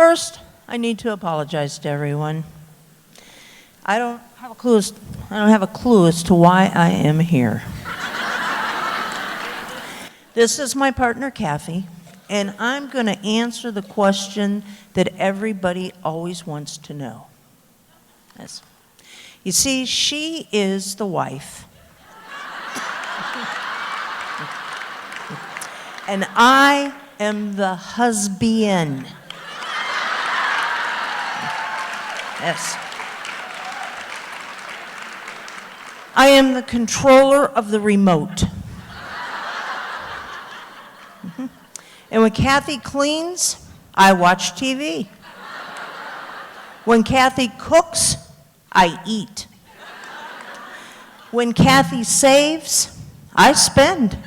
First, I need to apologize to everyone. I don't have a clue as to why I am here. This is my partner, Kathie, and I'm going to answer the question that everybody always wants to know. Yes. You see, she is the wife, and I am the husband. Yes. I am the controller of the remote. And when Kathie cleans, I watch TV. When Kathie cooks, I eat. When Kathie saves, I spend.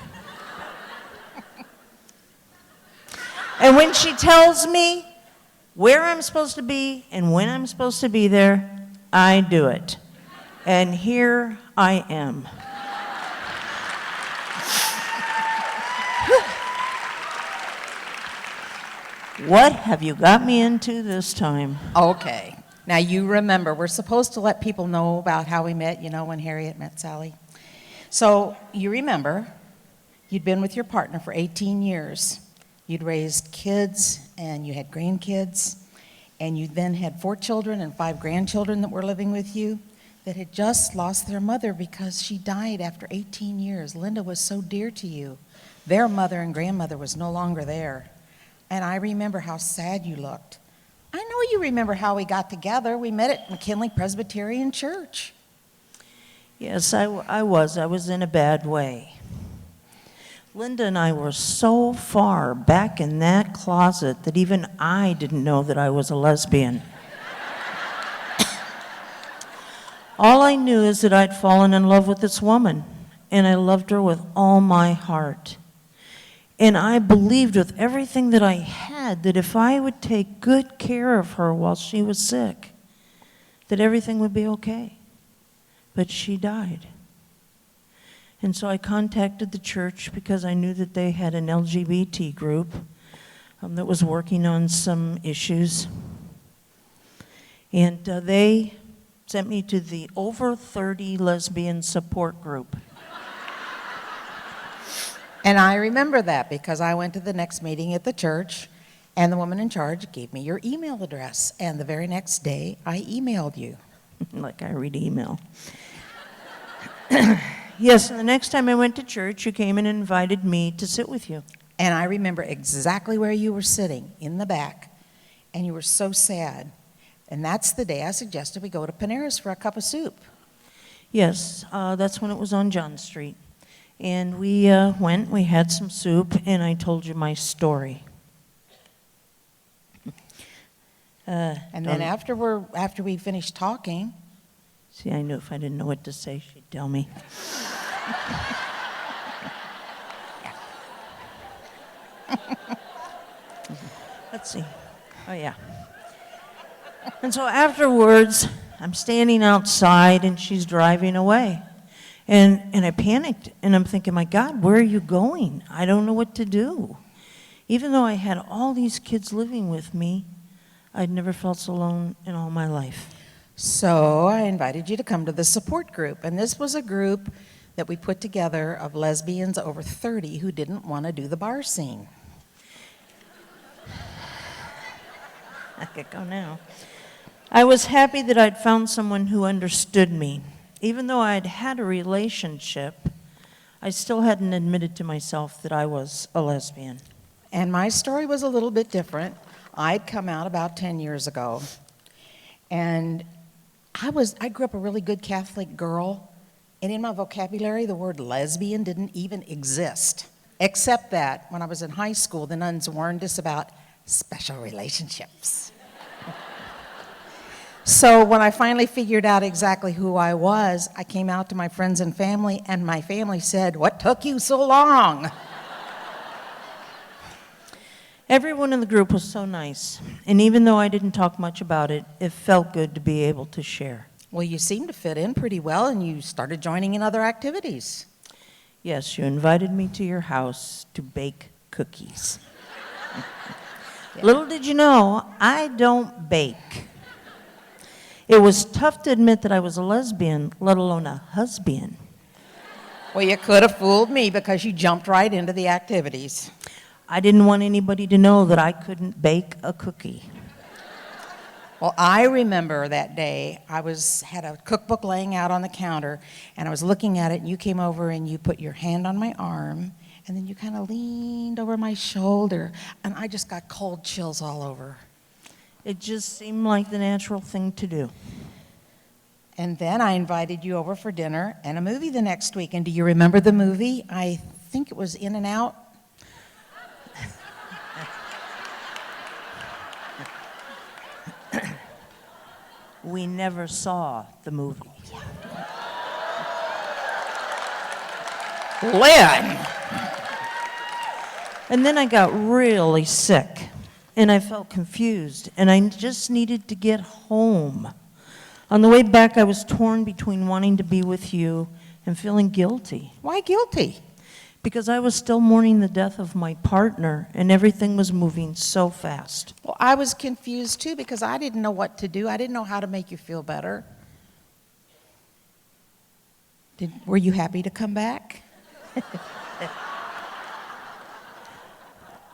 And when she tells me where I'm supposed to be and when I'm supposed to be there, I do it. And here I am. What have you got me into this time? Okay. Now you remember, we're supposed to let people know about how we met, when Harriet met Sally. So you remember, you'd been with your partner for 18 years. You'd raised kids and you had grandkids, and you then had 4 children and 5 grandchildren that were living with you that had just lost their mother because she died after 18 years. Linda was so dear to you. Their mother and grandmother was no longer there. And I remember how sad you looked. I know you remember how we got together. We met at McKinley Presbyterian Church. Yes, I was. I was in a bad way. Linda and I were so far back in that closet that even I didn't know that I was a lesbian. All I knew is that I'd fallen in love with this woman, and I loved her with all my heart. And I believed with everything that I had that if I would take good care of her while she was sick, that everything would be okay. But she died. And so I contacted the church because I knew that they had an LGBT group that was working on some issues. And they sent me to the Over 30 Lesbian Support Group. And I remember that because I went to the next meeting at the church, and the woman in charge gave me your email address. And the very next day, I emailed you. Like I read email. Yes, and the next time I went to church, you came and invited me to sit with you. And I remember exactly where you were sitting, in the back, and you were so sad. And that's the day I suggested we go to Panera's for a cup of soup. Yes, that's when it was on John Street. And we went, we had some soup, and I told you my story. And then after we finished talking... See, I knew if I didn't know what to say, she'd tell me. Let's see. Oh, yeah. And so afterwards, I'm standing outside, and she's driving away. And I panicked, and I'm thinking, my God, where are you going? I don't know what to do. Even though I had all these kids living with me, I'd never felt so alone in all my life. So I invited you to come to the support group, and this was a group that we put together of lesbians over 30 who didn't want to do the bar scene. I could go now. I was happy that I'd found someone who understood me. Even though I'd had a relationship, I still hadn't admitted to myself that I was a lesbian. And my story was a little bit different. I'd come out about 10 years ago. And I grew up a really good Catholic girl. And in my vocabulary, the word lesbian didn't even exist. Except that when I was in high school, the nuns warned us about special relationships. So when I finally figured out exactly who I was, I came out to my friends and family, and my family said, "What took you so long?" Everyone in the group was so nice, and even though I didn't talk much about it, it felt good to be able to share. Well, you seemed to fit in pretty well, and you started joining in other activities. Yes, you invited me to your house to bake cookies. Yeah. Little did you know, I don't bake. It was tough to admit that I was a lesbian, let alone a husband. Well, you could have fooled me because you jumped right into the activities. I didn't want anybody to know that I couldn't bake a cookie. Well, I remember that day, had a cookbook laying out on the counter, and I was looking at it, and you came over and you put your hand on my arm, and then you kind of leaned over my shoulder, and I just got cold chills all over. It just seemed like the natural thing to do. And then I invited you over for dinner and a movie the next week. And do you remember the movie? I think it was In and Out. We never saw the movie. Lynn! And then I got really sick, and I felt confused, and I just needed to get home. On the way back, I was torn between wanting to be with you and feeling guilty, Why guilty? because I was still mourning the death of my partner, and everything was moving so fast. Well, I was confused too because I didn't know what to do. I didn't know how to make you feel better. Were you happy to come back?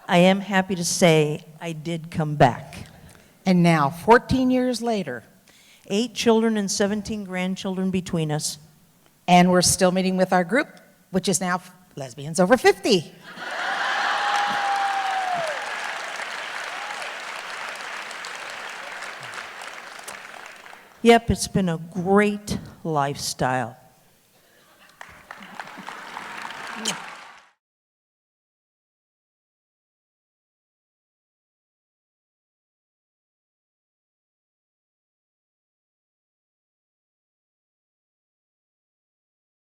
I am happy to say I did come back. And now, 14 years later, 8 children and 17 grandchildren between us. and we're still meeting with our group, which is now Lesbians Over 50. Yep, it's been a great lifestyle.